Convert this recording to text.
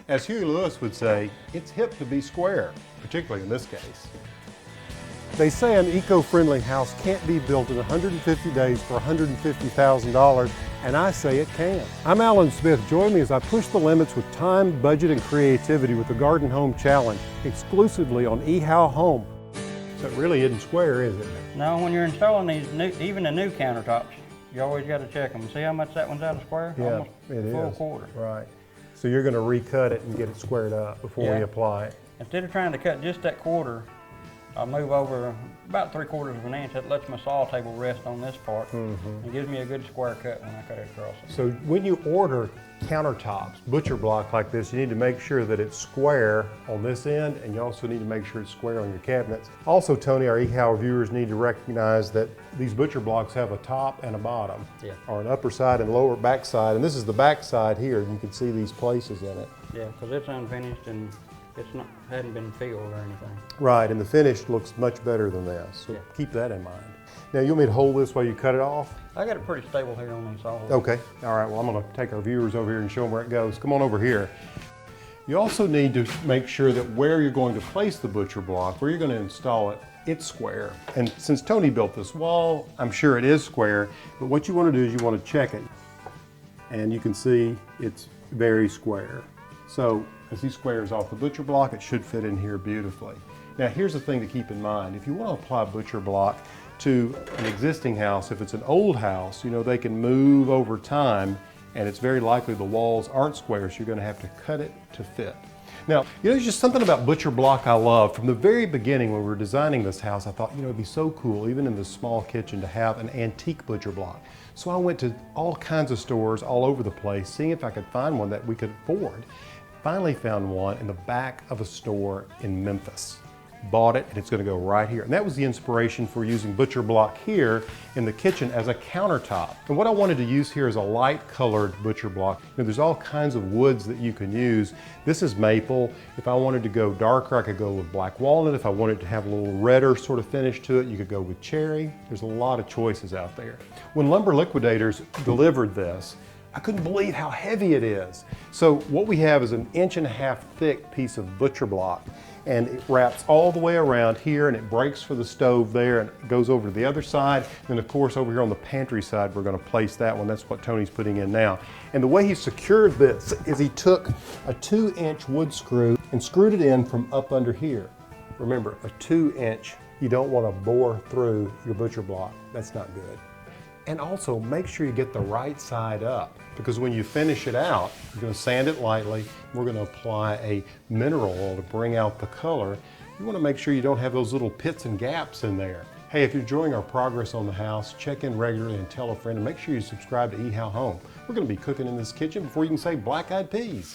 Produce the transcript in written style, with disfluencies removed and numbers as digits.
As Huey Lewis would say, it's hip to be square, particularly in this case. They say an eco-friendly house can't be built in 150 days for $150,000, and I say it can. I'm Alan Smith. Join me as I push the limits with time, budget, and creativity with the Garden Home Challenge, exclusively on ehowhome. So it really isn't square, is it? No, when you're installing these, even the new countertops, you always got to check them. See how much that one's out of square? Yeah, almost it is. Full quarter. Right. So you're going to recut it and get it squared up before we apply it. Instead of trying to cut just that quarter, I'll move over about 3/4 of an inch. That lets my saw table rest on this part. And gives me a good square cut when I cut it across. So when you order countertops, butcher block like this, you need to make sure that it's square on this end, and you also need to make sure it's square on your cabinets. Also, Tony, our eHow viewers need to recognize that these butcher blocks have a top and a bottom, or an upper side and lower back side, and this is the back side here. You can see these places in it. Yeah, because it's unfinished and it's not hadn't been filled or anything. Right, and the finish looks much better than this, so keep that in mind. Now, you want me to hold this while you cut it off? I got it pretty stable here on these saws. Okay, all right, well, I'm gonna take our viewers over here and show them where it goes. Come on over here. You also need to make sure that where you're going to place the butcher block, where you're gonna install it, it's square. And since Tony built this wall, I'm sure it is square, but what you wanna do is you wanna check it. And you can see it's very square. So, as he squares off the butcher block, it should fit in here beautifully. Now, here's the thing to keep in mind. If you want to apply butcher block to an existing house, if it's an old house, you know, they can move over time, and it's very likely the walls aren't square, so you're going to have to cut it to fit. Now, you know, there's just something about butcher block I love. From the very beginning when we were designing this house, I thought, you know, it'd be so cool, even in this small kitchen, to have an antique butcher block. So I went to all kinds of stores all over the place, seeing if I could find one that we could afford. Finally found one in the back of a store in Memphis. Bought it, and it's going to go right here. And that was the inspiration for using butcher block here in the kitchen as a countertop. And what I wanted to use here is a light colored butcher block. Now, there's all kinds of woods that you can use. This is maple. If I wanted to go darker, I could go with black walnut. If I wanted to have a little redder sort of finish to it, you could go with cherry. There's a lot of choices out there. When Lumber Liquidators delivered this, I couldn't believe how heavy it is. So what we have is an 1.5 inch thick piece of butcher block, and it wraps all the way around here, and it breaks for the stove there, and it goes over to the other side. And of course, over here on the pantry side, we're gonna place that one. That's what Tony's putting in now. And the way he secured this is he took a 2-inch wood screw and screwed it in from up under here. Remember, a 2-inch, you don't wanna bore through your butcher block. That's not good. And also make sure you get the right side up, because when you finish it out, you're going to sand it lightly. We're going to apply a mineral oil to bring out the color. You want to make sure you don't have those little pits and gaps in there. Hey, if you're enjoying our progress on the house, check in regularly and tell a friend, and make sure you subscribe to eHowhome. We're going to be cooking in this kitchen before you can say black-eyed peas.